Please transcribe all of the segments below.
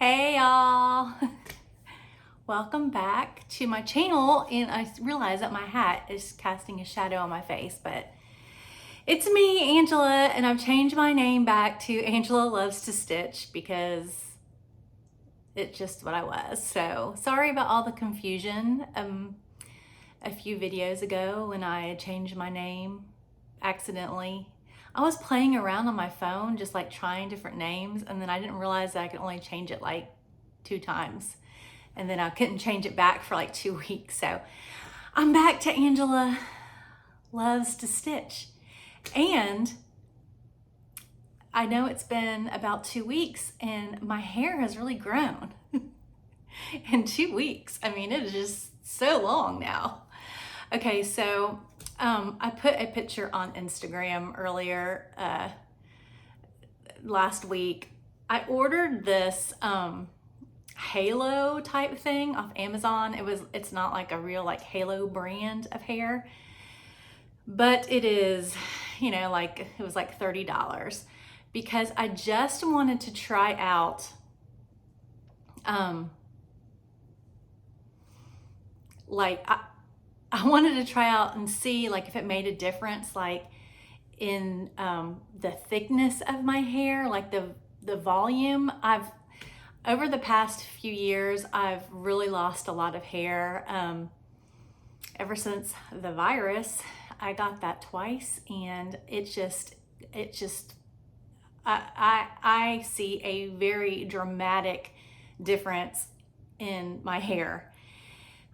Hey y'all, welcome back to my channel. And I realize that my hat is casting a shadow on my face, but it's me, Angela, and I've changed my name back to Angela Loves to Stitch because it's just what I was. So sorry about all the confusion a few videos ago when I had changed my name accidentally. I was playing around on my phone, just like trying different names, and then I didn't realize that I could only change it like 2 times. And then I couldn't change it back for like 2 weeks. So I'm back to Angela Loves to Stitch. And I know it's been about 2 weeks and my hair has really grown in 2 weeks. I mean, it is just so long now. Okay, so I put a picture on Instagram earlier last week. I ordered this halo type thing off Amazon. It's not like a real like halo brand of hair, but it is, you know, like it was like $30 because I just wanted to try out I wanted to try out and see like if it made a difference like in the thickness of my hair, like the volume. Over the past few years, I've really lost a lot of hair. Ever since the virus, I got that twice, and I see a very dramatic difference in my hair.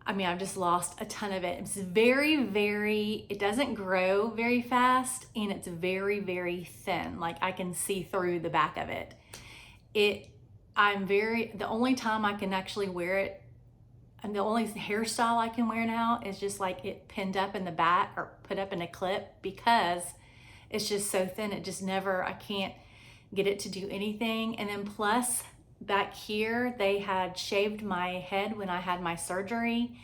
I mean, I've just lost a ton of it. It's it doesn't grow very fast, and it's very, very thin. Like I can see through the back of it. The only time I can actually wear it, and the only hairstyle I can wear now is just like it pinned up in the back or put up in a clip because it's just so thin. I can't get it to do anything. And then plus, back here, they had shaved my head when I had my surgery.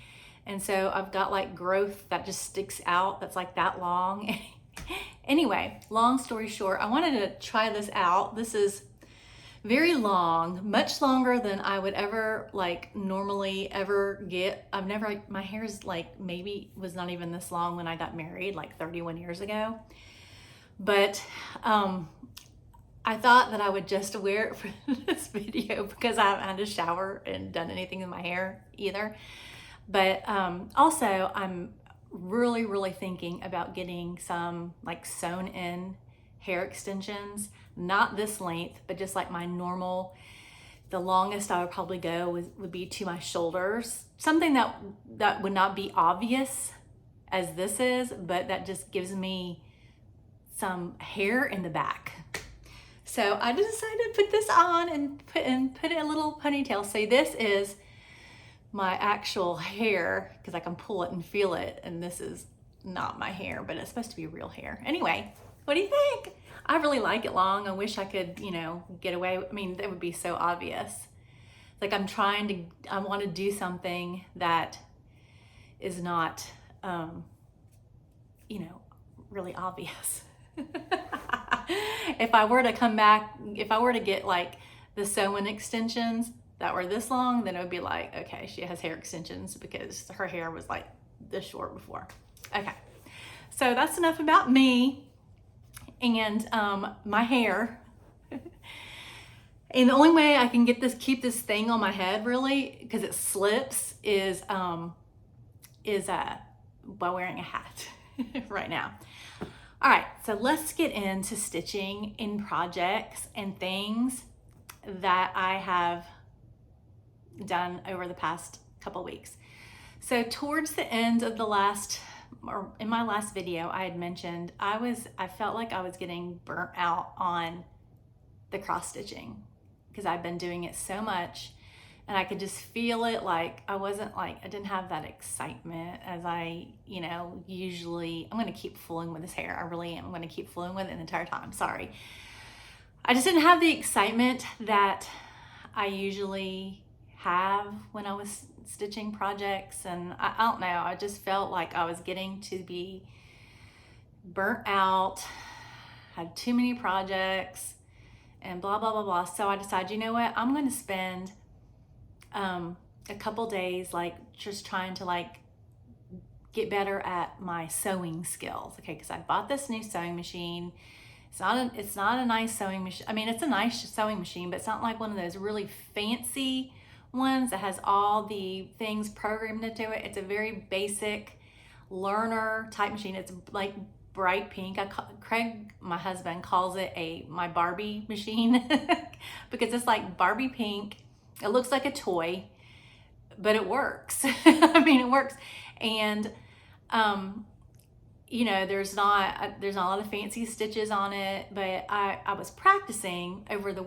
And so I've got like growth that just sticks out that's like that long. Anyway, long story short, I wanted to try this out. This is very long, much longer than I would ever like normally ever get. My hair's like maybe was not even this long when I got married like 31 years ago. But I thought that I would just wear it for this video because I haven't had to shower and done anything in my hair either. But also I'm really, really thinking about getting some like sewn in hair extensions, not this length, but just like my normal. The longest I would probably go would be to my shoulders. Something that would not be obvious as this is, but that just gives me some hair in the back. So I decided to put this on and put in a little ponytail. So this is my actual hair because I can pull it and feel it. And this is not my hair, but it's supposed to be real hair. Anyway, what do you think? I really like it long. I wish I could, you know, get away. I mean, that would be so obvious. Like I want to do something that is not, you know, really obvious. If I were to get like the sew-in extensions that were this long, then it would be like, okay, she has hair extensions because her hair was like this short before. Okay, so that's enough about me and my hair. And the only way I can keep this thing on my head really, because it slips, is by wearing a hat right now. All right, so let's get into stitching in projects and things that I have done over the past couple weeks. So towards the end of in my last video, I had mentioned I felt like I was getting burnt out on the cross stitching because I've been doing it so much. And I could just feel it, like I didn't have that excitement as I, you know, usually. I'm going to keep fooling with this hair. I really am. I'm going to keep fooling with it the entire time. Sorry. I just didn't have the excitement that I usually have when I was stitching projects. And I don't know, I just felt like I was getting to be burnt out, had too many projects, and blah, blah, blah, blah. So I decided, you know what, I'm going to spend a couple days like just trying to like get better at my sewing skills. Okay, because I bought this new sewing machine. It's not a nice sewing machine. I mean, it's a nice sewing machine, but it's not like one of those really fancy ones that has all the things programmed into it. It's a very basic learner type machine. It's like bright pink. Craig, my husband, calls it my Barbie machine because it's like Barbie pink. It looks like a toy, but it works. I mean, it works. And you know, there's not a lot of fancy stitches on it, but I was practicing over the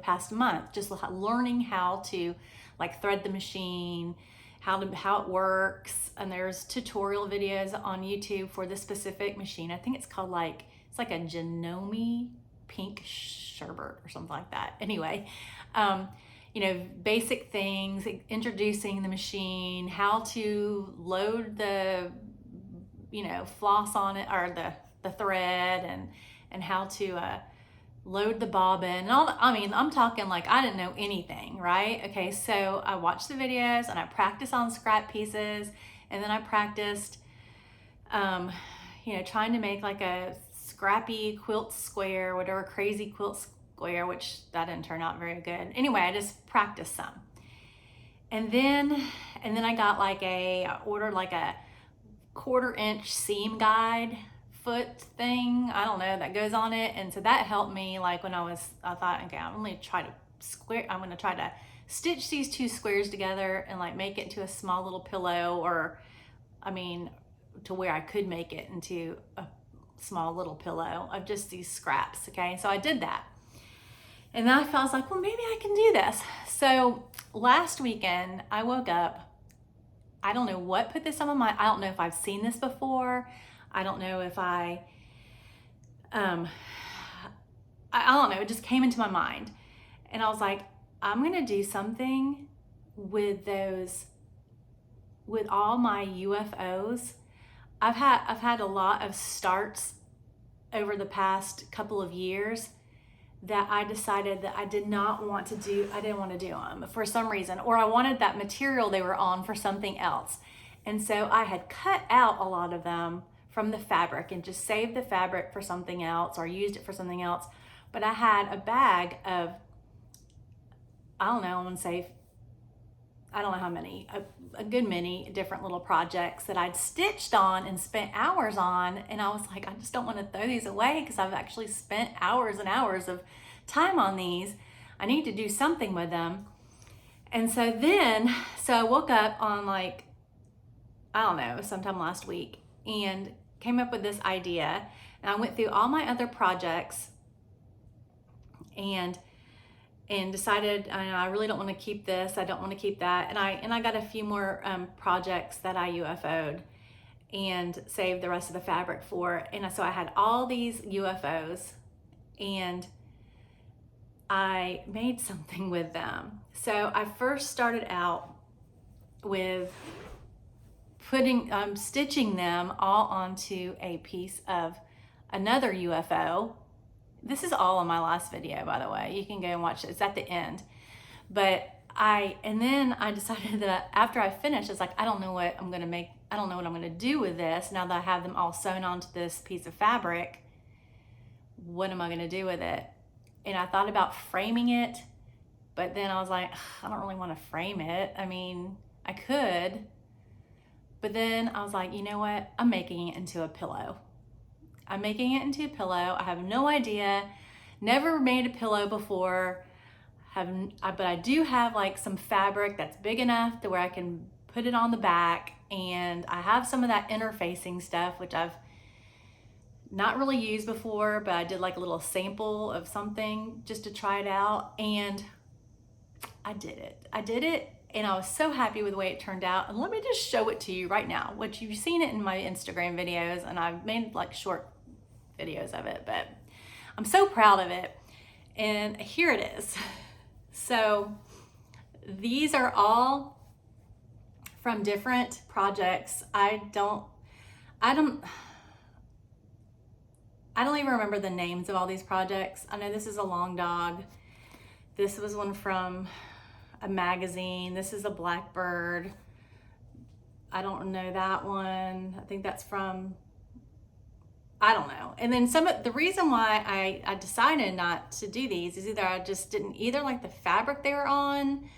past month, just learning how to like thread the machine, how it works. And there's tutorial videos on YouTube for this specific machine. I think it's called it's like a Janome pink sherbet or something like that. Anyway, you know, basic things, introducing the machine, how to load the, you know, floss on it, or the thread, and how to load the bobbin. And all, I mean, I'm talking like I didn't know anything, right? Okay, so I watched the videos and I practiced on scrap pieces, and then I practiced, you know, trying to make like a scrappy quilt square, whatever crazy quilt square, which that didn't turn out very good. Anyway, I just practiced some. And then I got I ordered like a 1/4 inch seam guide foot thing, I don't know, that goes on it. And so that helped me like when I thought, okay, I'm going to try to stitch these 2 squares together and like make it into a small little pillow, or I mean, to where I could make it into a small little pillow of just these scraps. Okay, so I did that. And then I was like, well, maybe I can do this. So last weekend I woke up, I don't know what put this on my mind. I don't know if I've seen this before. I don't know if I don't know, it just came into my mind. And I was like, I'm gonna do something with all my UFOs. I've had a lot of starts over the past couple of years that I decided that I didn't want to do them for some reason, or I wanted that material they were on for something else. And so I had cut out a lot of them from the fabric and just saved the fabric for something else or used it for something else. But I had a bag of, I don't know, I want to say, I don't know how many, a good many different little projects that I'd stitched on and spent hours on. And I was like, I just don't want to throw these away because I've actually spent hours and hours of time on these. I need to do something with them. And so I woke up on I don't know, sometime last week, and came up with this idea. And I went through all my other projects and decided I really don't want to keep this. I don't want to keep that. And I got a few more projects that I UFO'd and saved the rest of the fabric for. And so I had all these UFOs and I made something with them. So I first started out with stitching them all onto a piece of another UFO. This is all in my last video, by the way. You can go and watch it. It's at the end. And then I decided that after I finished, it's like, I don't know what I'm gonna make. I don't know what I'm gonna do with this now that I have them all sewn onto this piece of fabric. What am I gonna do with it? And I thought about framing it, but then I was like, I don't really want to frame it. I mean, I could, but then I was like, you know what? I'm making it into a pillow. I'm making it into a pillow. I have no idea, never made a pillow before, but I do have some fabric that's big enough to where I can put it on the back, and I have some of that interfacing stuff, which I've not really used before, but I did a little sample of something just to try it out, and I did it, and I was so happy with the way it turned out. And let me just show it to you right now, which you've seen it in my Instagram videos, and I've made short videos of it, but I'm so proud of it. And here it is. So these are all from different projects. I don't I don't even remember the names of all these projects. I know this is a long dog. This was one from a magazine. This is a blackbird. I don't know that one. I think that's from, I don't know. And then the reason why I decided not to do these is either I just didn't either like the fabric they were on.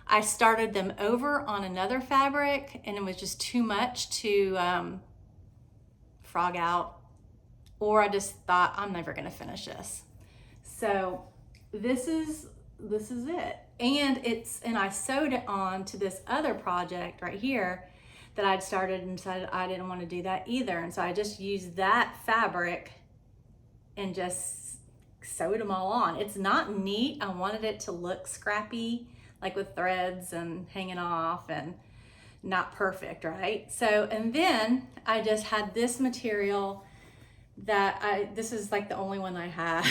I started them over on another fabric and it was just too much to frog out, or I just thought I'm never gonna finish this. So this is it. And I sewed it on to this other project right here that I'd started and decided I didn't want to do that either. And so I just used that fabric and just sewed them all on. It's not neat. I wanted it to look scrappy, like with threads and hanging off and not perfect, right? So, and then I just had this material that this is like the only one I had.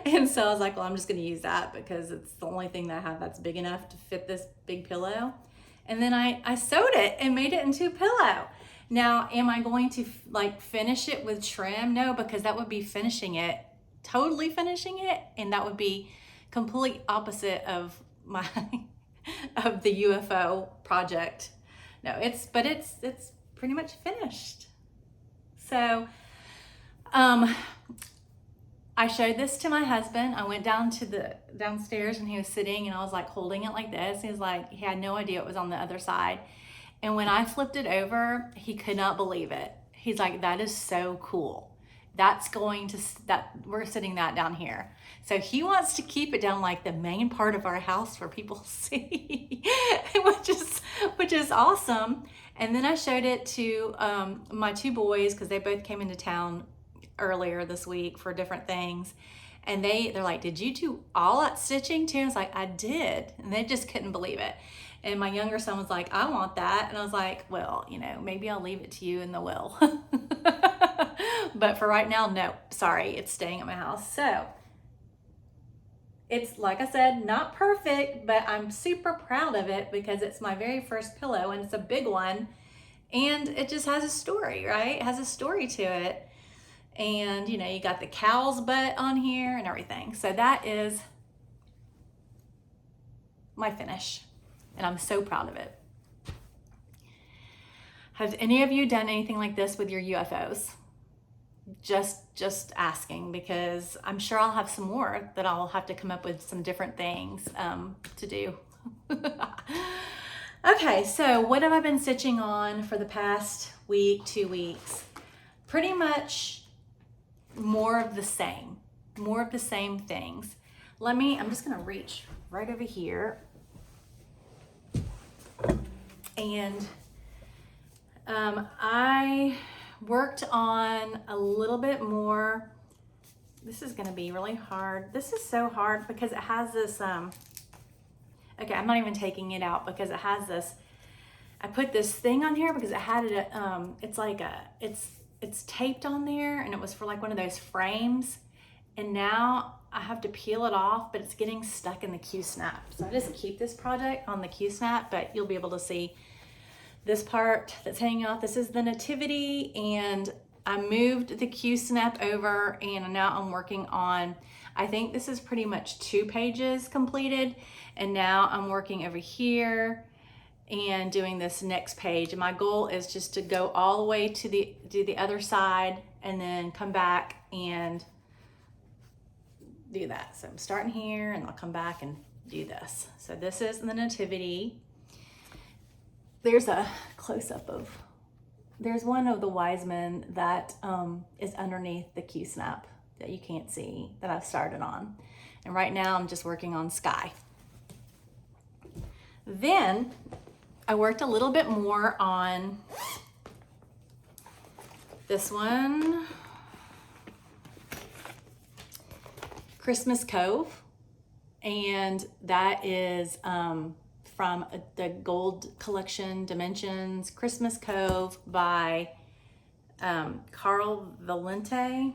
And so I was like, well, I'm just gonna use that because it's the only thing that I have that's big enough to fit this big pillow. And then I sewed it and made it into a pillow. Now, am I going to like finish it with trim? No, because that would be totally finishing it. And that would be complete opposite of of the UFO project. No, it's pretty much finished. So, I showed this to my husband. I went downstairs and he was sitting and I was like holding it like this. He was like, he had no idea it was on the other side. And when I flipped it over, he could not believe it. He's like, that is so cool. We're sitting that down here. So he wants to keep it down like the main part of our house where people see, which is awesome. And then I showed it to my two boys because they both came into town earlier this week for different things, and they're like, did you do all that stitching too? I was like, I did. And they just couldn't believe it. And my younger son was like, I want that. And I was like, well, maybe I'll leave it to you in the will. But for right now, no, sorry, it's staying at my house. So it's, like I said, not perfect, but I'm super proud of it because it's my very first pillow and it's a big one, and it just has a story, right? It has a story to it. And you got the cow's butt on here and everything. So that is my finish. And I'm so proud of it. Have any of you done anything like this with your UFOs? Just asking, because I'm sure I'll have some more that I'll have to come up with some different things to do. Okay, so what have I been stitching on for the past week, 2 weeks? Pretty much more of the same things. I'm just gonna reach right over here. And I worked on a little bit more. This is gonna be really hard. This is so hard because it has this, okay, I'm not even taking it out because it has this, I put this thing on here because it had it, it's taped on there, and it was for like one of those frames, and now I have to peel it off, but it's getting stuck in the Q-snap. So I just keep this project on the Q-snap, but you'll be able to see this part that's hanging off. This is the nativity, and I moved the Q-snap over, and now I'm working on, I think this is pretty much 2 pages completed, and now I'm working over here and doing this next page. And my goal is just to go all the way to the other side and then come back and do that. So I'm starting here and I'll come back and do this. So this is the nativity. There's a close-up there's one of the wise men that is underneath the Q-snap that you can't see that I've started on. And right now I'm just working on sky. Then I worked a little bit more on this one, Christmas Cove, and that is from the Gold Collection Dimensions, Christmas Cove by Carl Valente.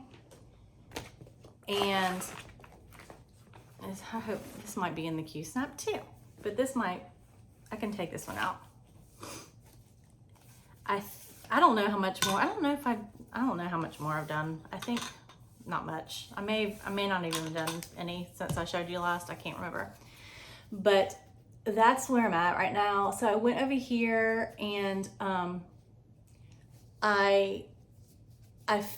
And I hope this might be in the Q-snap too, but I can take this one out. I don't know how much more. I don't know if I don't know how much more I've done. I think not much. I may not even have done any since I showed you last. I can't remember. But that's where I'm at right now. So I went over here and I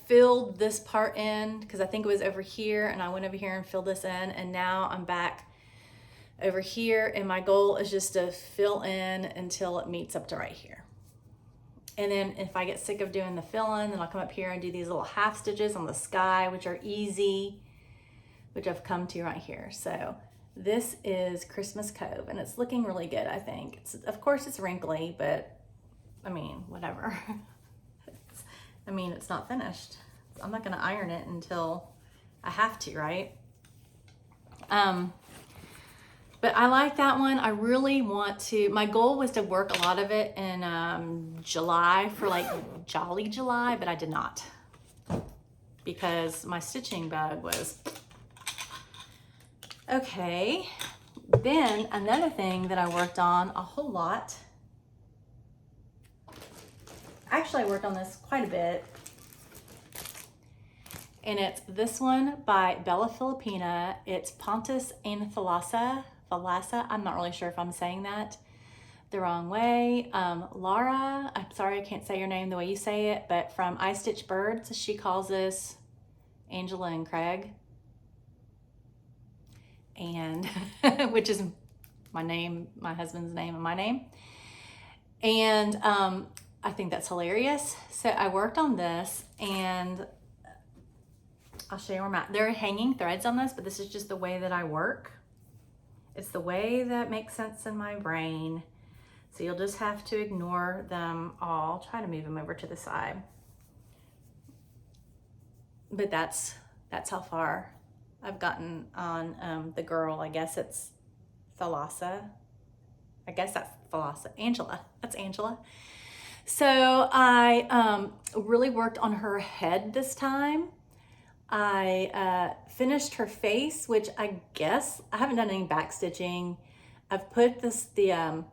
filled this part in because I think it was over here, and I went over here and filled this in, and now I'm back over here, and my goal is just to fill in until it meets up to right here. And then if I get sick of doing the fill-in, then I'll come up here and do these little half stitches on the sky, which are easy, which I've come to right here. So this is Christmas Cove, and it's looking really good, I think. Of course, it's wrinkly, but I mean, whatever. It's not finished. I'm not gonna iron it until I have to, right? But I like that one. I really want to, my goal was to work a lot of it in July for like Jolly July, but I did not because my stitching bug was. Okay, then another thing that I worked on a whole lot. Actually, I worked on this quite a bit. And it's this one by Bella Filipina. It's Pontus and Thalassa. I'm not really sure if I'm saying that the wrong way. Laura, I'm sorry I can't say your name the way you say it, but from I Stitch Birds, she calls this Angela and Craig. And which is my name, my husband's name, and my name. And I think that's hilarious. So I worked on this, and I'll show you where I'm at. There are hanging threads on this, but this is just the way that I work. It's the way that makes sense in my brain. So you'll just have to ignore them all. Try to move them over to the side. But that's how far I've gotten on the girl. I guess it's Thalassa. I guess that's Thalassa. Angela. That's Angela. So I really worked on her head this time. I finished her face, which I guess I haven't done any back stitching. I've put the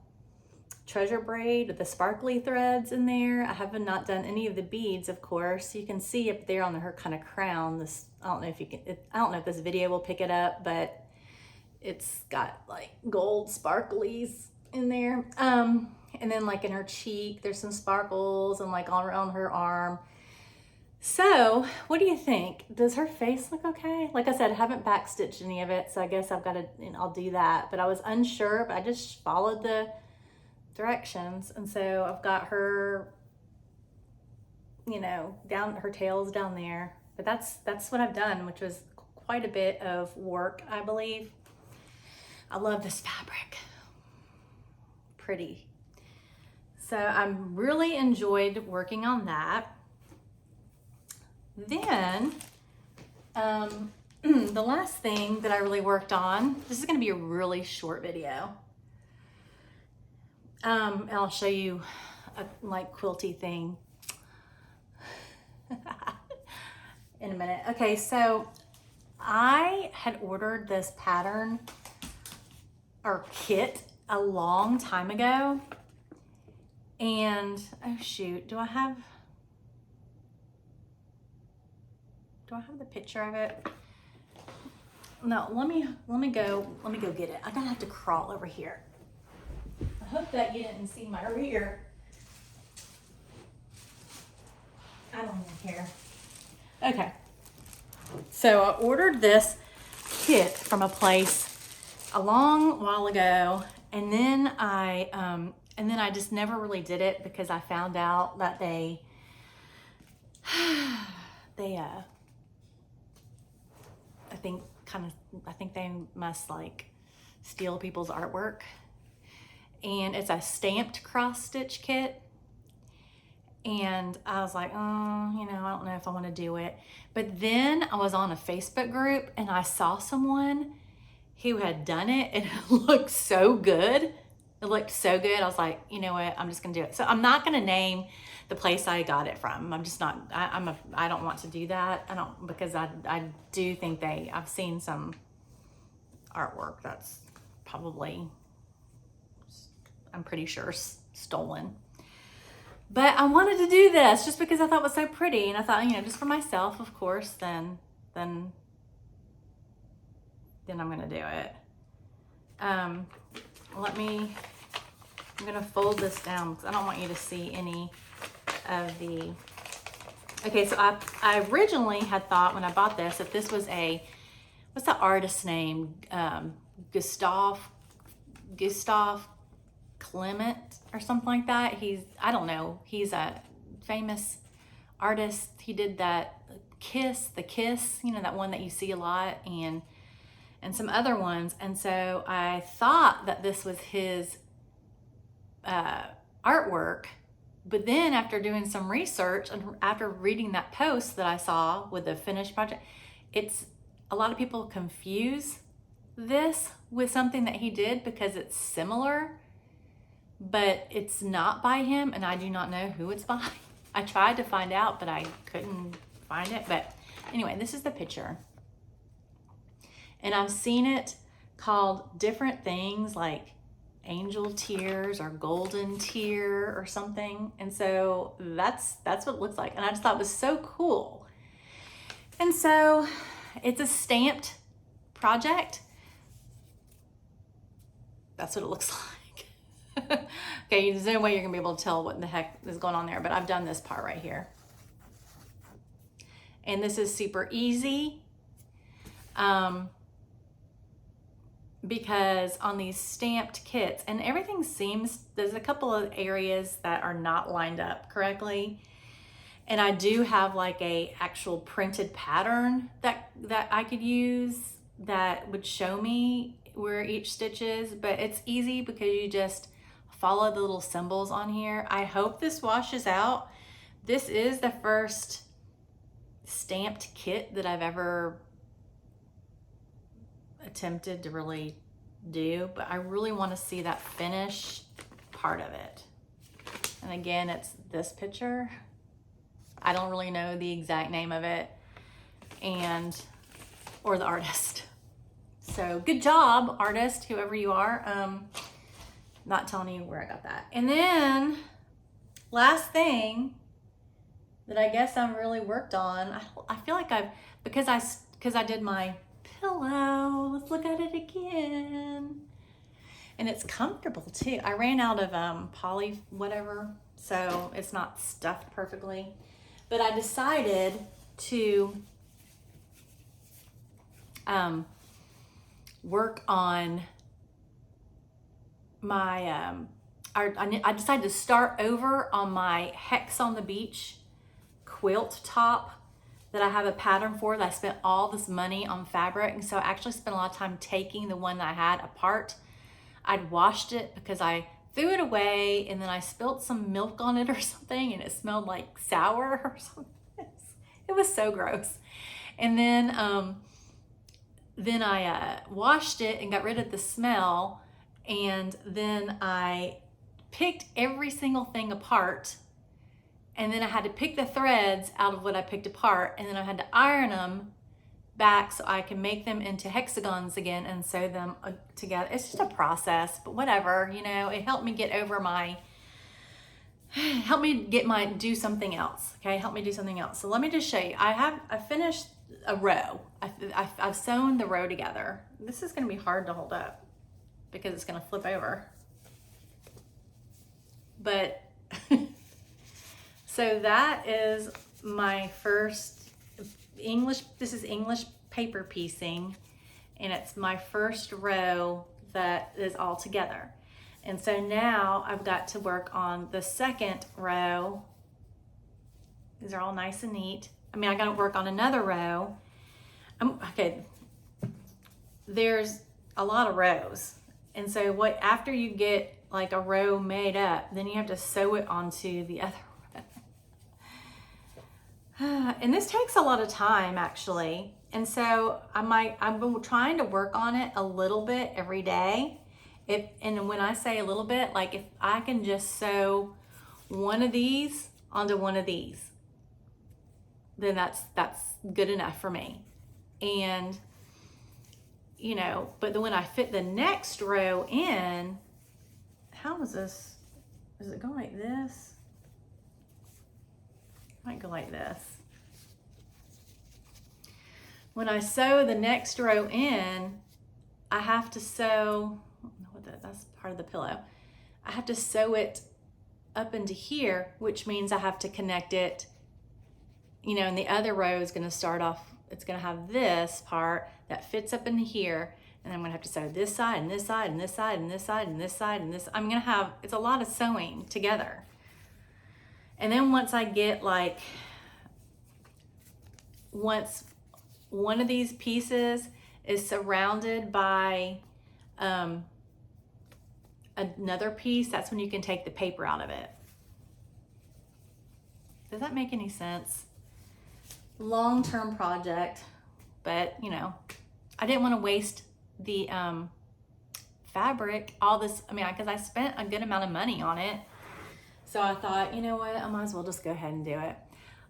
treasure braid with the sparkly threads in there. I have not done any of the beads, of course. You can see up there on her kind of crown. This, I don't know if you can. I don't know if this video will pick it up, but it's got like gold sparklies in there. And then like in her cheek, there's some sparkles, and like all around her arm. So what do you think? Does her face look okay? Like I said, I haven't backstitched any of it, so I guess I've got to, I'll do that. But I was unsure, but I just followed the directions. And so I've got her, down, her tail's down there. But that's what I've done, which was quite a bit of work, I believe. I love this fabric. Pretty. So I really enjoyed working on that. Then, the last thing that I really worked on, this is going to be a really short video. And I'll show you a like quilty thing in a minute. Okay, so I had ordered this pattern or kit a long time ago. And, oh shoot, do I have the picture of it? No, let me go get it. I'm gonna have to crawl over here. I hope that you didn't see my rear. I don't even care. Okay. So I ordered this kit from a place a long while ago, and then I just never really did it because I found out that they I think they must like steal people's artwork. And it's a stamped cross stitch kit. And I was like, oh, I don't know if I want to do it. But then I was on a Facebook group and I saw someone who had done it, and it looked so good. It looked so good. I was like, you know what? I'm just gonna do it. So I'm not gonna name the place I got it from. I'm just not. I don't want to do that. Because I do think I've seen some artwork that's probably, I'm pretty sure, stolen. But I wanted to do this just because I thought it was so pretty, and I thought, you know, just for myself, of course, then I'm gonna do it. I'm gonna fold this down because I don't want you to see any of the, okay, so I originally had thought when I bought this that this was a, what's the artist's name? Gustav Clement or something like that. I don't know, he's a famous artist. He did that The Kiss, you know, that one that you see a lot, and some other ones. And so I thought that this was his artwork, but then after doing some research and after reading that post that I saw with the finished project, it's a lot of people confuse this with something that he did because it's similar, but it's not by him, and I do not know who it's by. I tried to find out, but I couldn't find it. But anyway, this is the picture. And I've seen it called different things like angel tears or golden tear or something. And so that's what it looks like. And I just thought it was so cool. And so it's a stamped project. That's what it looks like. Okay, there's no way you're gonna be able to tell what the heck is going on there, but I've done this part right here. And this is super easy. Because on these stamped kits, and everything seems, there's a couple of areas that are not lined up correctly. And I do have like a actual printed pattern that I could use that would show me where each stitch is, but it's easy because you just follow the little symbols on here. I hope this washes out. This is the first stamped kit that I've ever attempted to really do, but I really want to see that finished part of it. And again, it's this picture. I don't really know the exact name of it or the artist. So good job, artist, whoever you are. Not telling you where I got that. And then last thing that I guess I'm really worked on, I feel like because I did my pillow. Let's look at it again. And it's comfortable too. I ran out of poly whatever, so it's not stuffed perfectly. But I decided to work on my, I decided to start over on my Hex on the Beach quilt top that I have a pattern for, that I spent all this money on fabric. And so I actually spent a lot of time taking the one that I had apart. I'd washed it because I threw it away, and then I spilled some milk on it or something, and it smelled like sour or something. It was so gross. And then I washed it and got rid of the smell, and then I picked every single thing apart. And then I had to pick the threads out of what I picked apart, and then I had to iron them back so I can make them into hexagons again and sew them together. It's just a process, but whatever, you know, it helped me get over do something else, okay? Help me do something else. So let me just show you. I finished a row. I've sewn the row together. This is gonna be hard to hold up because it's gonna flip over. But so that is my first English, this is English paper piecing, and it's my first row that is all together. And so now I've got to work on the second row. These are all nice and neat. I mean, I got to work on another row. Okay, there's a lot of rows. And so after you get like a row made up, then you have to sew it onto the other. And this takes a lot of time actually. And so I'm trying to work on it a little bit every day. And when I say a little bit, like if I can just sew one of these onto one of these, then that's good enough for me. And, you know, but then when I fit the next row in, how is this? Is it going like this? Might go like this. When I sew the next row in, I have to sew, I don't know what that's part of the pillow. I have to sew it up into here, which means I have to connect it, you know, and the other row is gonna start off, it's gonna have this part that fits up into here, and I'm gonna have to sew this side and this side and this side and this side and this side and this. I'm gonna have, it's a lot of sewing together. And then once I get like, once one of these pieces is surrounded by another piece, that's when you can take the paper out of it. Does that make any sense? Long-term project, but you know, I didn't want to waste the fabric, all this, I mean, because I spent a good amount of money on it. So I thought, you know what, I might as well just go ahead and do it.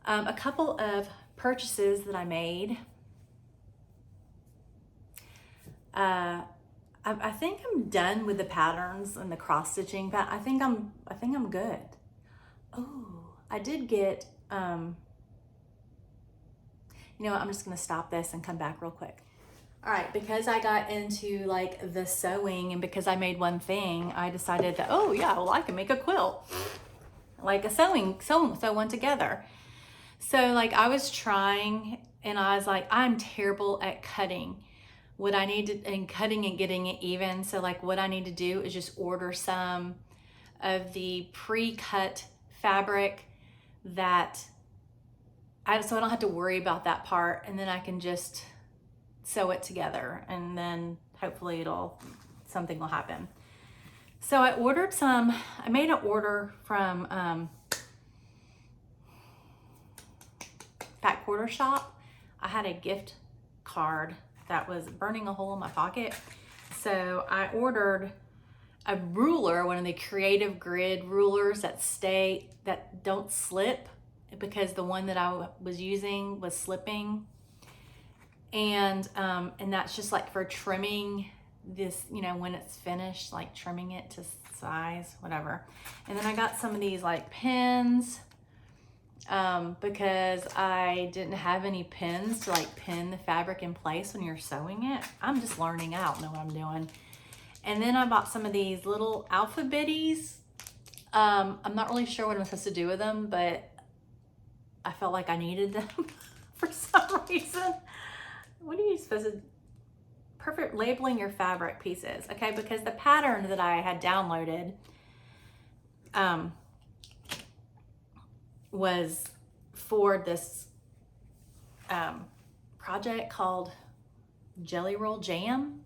A couple of purchases that I made. I think I'm done with the patterns and the cross stitching, but I think I'm good. Oh, I did get, you know what, I'm just gonna stop this and come back real quick. All right, because I got into like the sewing and because I made one thing, I decided that, oh yeah, well I can make a quilt. Like a sew one together. So like I was trying and I was like, I'm terrible at cutting. What I need to, and cutting and getting it even. So like what I need to do is just order some of the pre-cut fabric that so I don't have to worry about that part, and then I can just sew it together and then hopefully something will happen. So I ordered some, I made an order from Fat Quarter Shop. I had a gift card that was burning a hole in my pocket. So I ordered a ruler, one of the creative grid rulers that don't slip, because the one that I was using was slipping. And that's just like for trimming this, you know, when it's finished, like trimming it to size, whatever. And then I got some of these like pins, because I didn't have any pins to like pin the fabric in place when you're sewing it. I'm just learning, I don't know what I'm doing. And then I bought some of these little alphabetties. I'm not really sure what I'm supposed to do with them, but I felt like I needed them for some reason. What are you supposed to, perfect labeling your fabric pieces. Okay, because the pattern that I had downloaded was for this project called Jelly Roll Jam,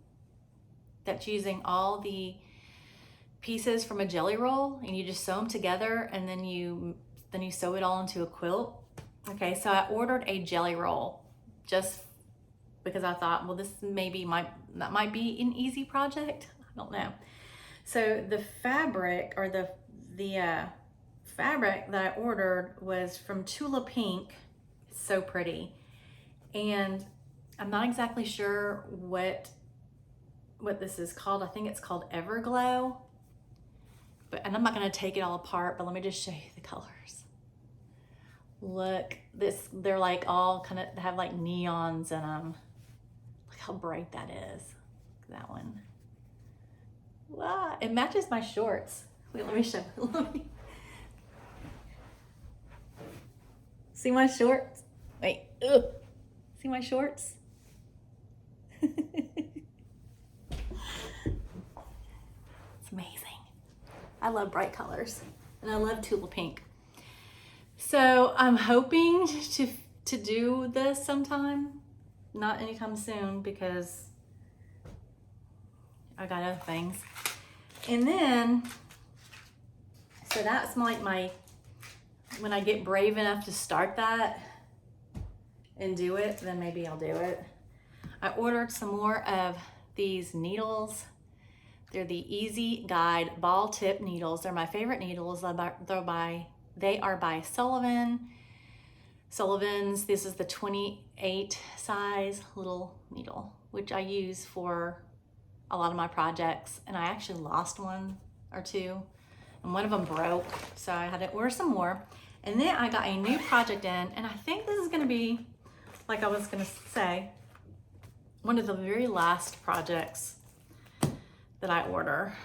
that's using all the pieces from a jelly roll and you just sew them together, and then you sew it all into a quilt. Okay, so I ordered a jelly roll just because I thought, well, this that might be an easy project. I don't know. So the fabric, or the fabric that I ordered was from Tula Pink. It's so pretty. And I'm not exactly sure what this is called. I think it's called Everglow. And I'm not gonna take it all apart, but let me just show you the colors. Look, they're like all kind of have like neons in them. Look how bright that is. Look at that one. Wow, it matches my shorts. Wait, let me show. See my shorts? Wait, ugh. See my shorts? It's amazing. I love bright colors, and I love Tula Pink. So I'm hoping to do this sometime, not anytime soon, because I got other things. And then, so that's like when I get brave enough to start that and do it, then maybe I'll do it. I ordered some more of these needles. They're the Easy Guide ball tip needles. They're my favorite needles. They are by Sullivan's. This is the 28 size little needle, which I use for a lot of my projects. And I actually lost one or two, and one of them broke, so I had to order some more. And then I got a new project in, and I think this is gonna be, like I was gonna say, one of the very last projects that I order.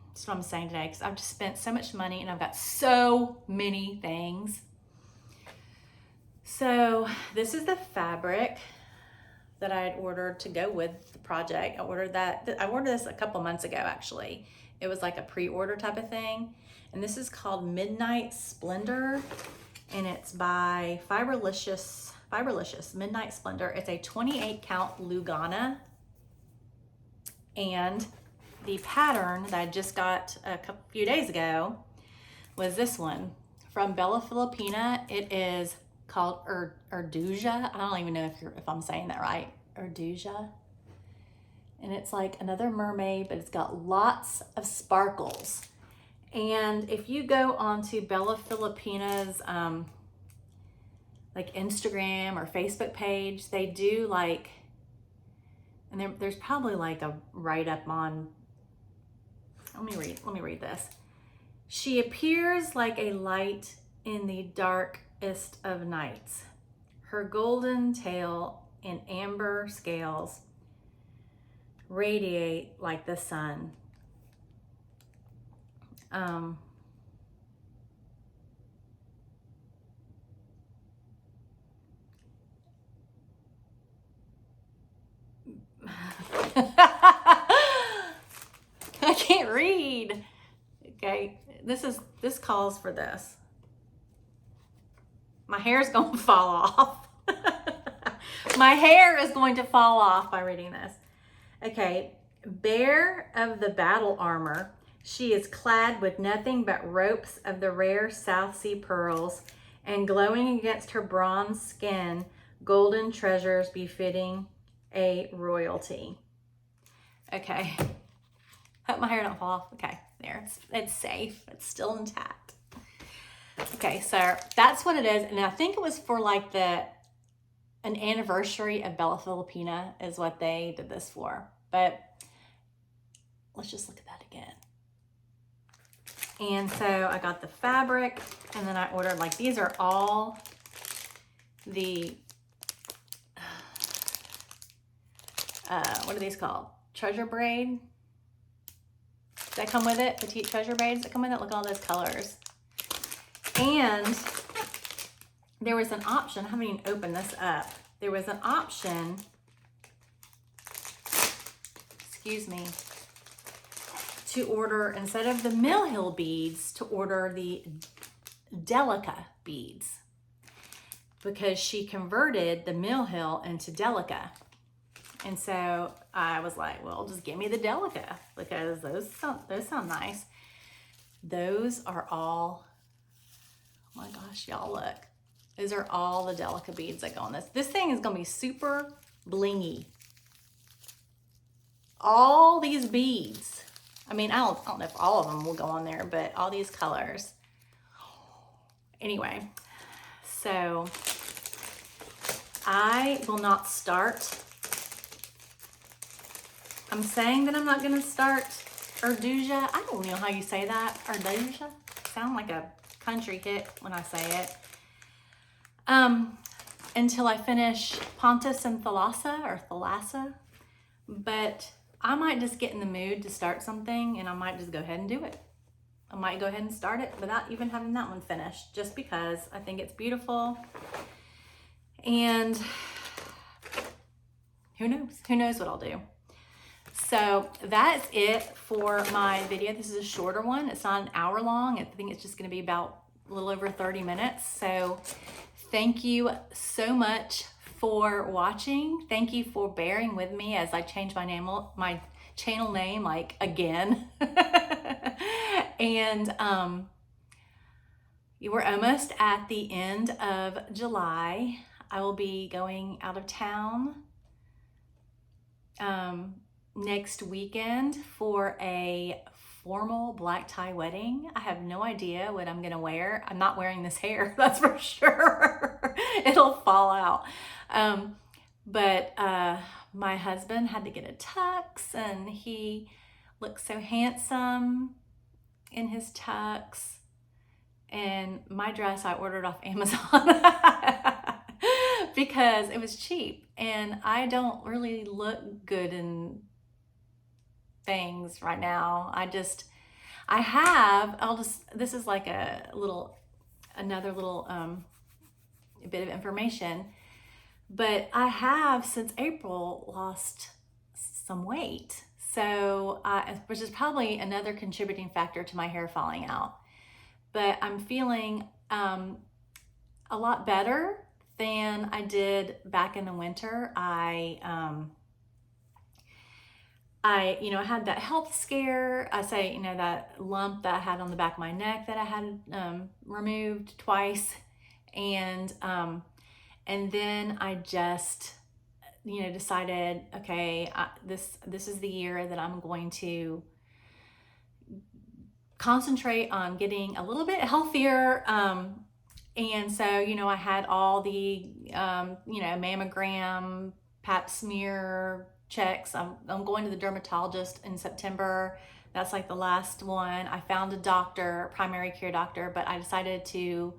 That's what I'm saying today, because I've just spent so much money and I've got so many things. So this is the fabric that I had ordered to go with the project. I ordered this a couple months ago, actually. It was like a pre-order type of thing. And this is called Midnight Splendor, and it's by Fiberlicious Midnight Splendor. It's a 28 count Lugana. And the pattern that I just got a few days ago was this one from Bella Filipina. It is called Erduja. I don't even know if I'm saying that right. Erduja. And it's like another mermaid, but it's got lots of sparkles. And if you go onto Bella Filipina's like Instagram or Facebook page, they do like, and there's probably like a write-up on, let me read this. She appears like a light in the darkest of nights. Her golden tail and amber scales radiate like the sun. I can't read. Okay, this calls for this. My hair's going to fall off. My hair is going to fall off by reading this. Okay, bare of the battle armor, she is clad with nothing but ropes of the rare South Sea pearls, and glowing against her bronze skin, golden treasures befitting a royalty. Okay, hope my hair don't fall off. Okay, there, it's safe. It's still intact. Okay, so that's what it is, and I think it was for like an anniversary of Bella Filipina is what they did this for. But let's just look at that again. And so I got the fabric, and then I ordered, like, these are all the what are these called? Treasure braid. Does that come with it? Petite treasure braids that come with it. Look at all those colors. And there was an option. I haven't even opened this up. There was an option, excuse me, to order, instead of the Mill Hill beads, to order the Delica beads, because she converted the Mill Hill into Delica. And so I was like, well, just give me the Delica, because those sound nice. Those are all, oh my gosh, y'all look. Those are all the Delica beads that go on this. This thing is gonna be super blingy. All these beads. I mean, I don't know if all of them will go on there, but all these colors. Anyway, so I will not start. I'm saying that I'm not gonna start Erduja. I don't know how you say that. Erduja? Sound like a country hit when I say it. Until I finish Pontus and Thalassa. But I might just get in the mood to start something, and I might just go ahead and do it. I might go ahead and start it without even having that one finished, just because I think it's beautiful. And who knows what I'll do. So that's it for my video. This is a shorter one. It's not an hour long. I think it's just going to be about a little over 30 minutes. So thank you so much for watching. Thank you for bearing with me as I change my channel name like again. And we're almost at the end of July. I will be going out of town next weekend for a formal black tie wedding. I have no idea what I'm gonna wear. I'm not wearing this hair, that's for sure. It'll fall out. But my husband had to get a tux, and he looks so handsome in his tux. And my dress I ordered off Amazon because it was cheap, and I don't really look good in things right now. This is like another little bit of information, but I have since April lost some weight. So, which is probably another contributing factor to my hair falling out. But I'm feeling a lot better than I did back in the winter. I had that health scare. I say, that lump that I had on the back of my neck that I had removed twice. And then I just, decided, okay, this is the year that I'm going to concentrate on getting a little bit healthier. And so, I had all the, mammogram, pap smear checks. I'm going to the dermatologist in September. That's like the last one. I found a doctor, primary care doctor, but I decided to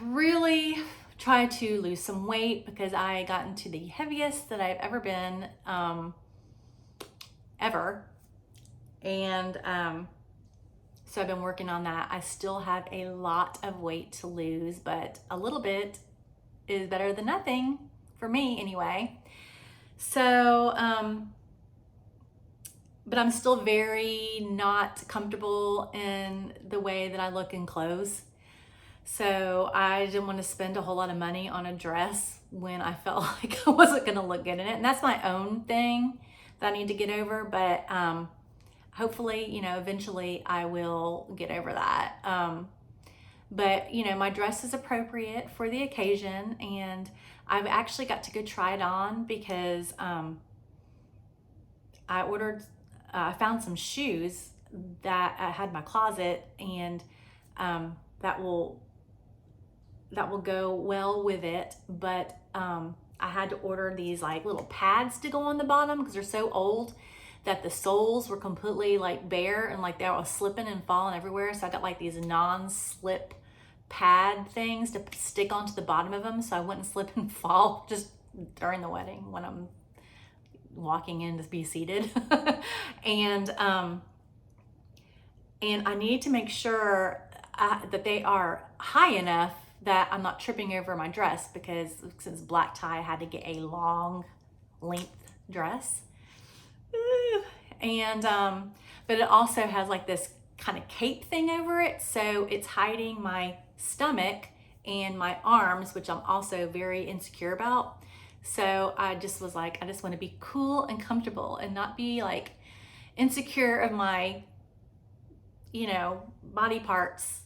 really try to lose some weight because I got into the heaviest that I've ever been, ever. And so I've been working on that. I still have a lot of weight to lose, but a little bit is better than nothing for me anyway. So, but I'm still very not comfortable in the way that I look in clothes. So I didn't want to spend a whole lot of money on a dress when I felt like I wasn't going to look good in it. And that's my own thing that I need to get over. But hopefully, eventually I will get over that. But, my dress is appropriate for the occasion. And I've actually got to go try it on because I found some shoes that I had in my closet, and that will go well with it. But I had to order these like little pads to go on the bottom because they're so old that the soles were completely like bare and like they were slipping and falling everywhere. So I got like these non-slip pad things to stick onto the bottom of them so I wouldn't slip and fall just during the wedding when I'm walking in to be seated. And I need to make sure that they are high enough that I'm not tripping over my dress, because since black tie, I had to get a long length dress. And but it also has like this kind of cape thing over it, so it's hiding my stomach and my arms, which I'm also very insecure about. So I just was like, I just want to be cool and comfortable and not be like insecure of my, body parts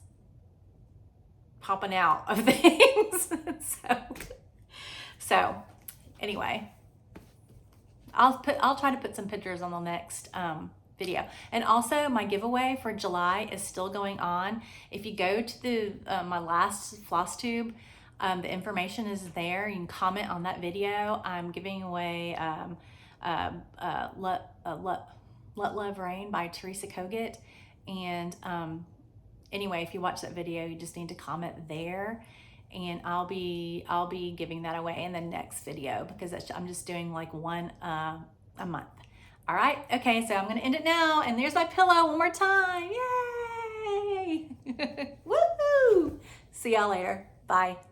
popping out of things. So anyway, I'll try to put some pictures on the next video. And also my giveaway for July is still going on. If you go to the my last FlossTube, the information is there. You can comment on that video. I'm giving away Let Love Rain by Teresa Kogut. And anyway, if you watch that video, you just need to comment there, and I'll be giving that away in the next video, because I'm just doing like one a month. All right, okay, so I'm gonna end it now, and there's my pillow one more time. Yay! Woohoo! See y'all later. Bye.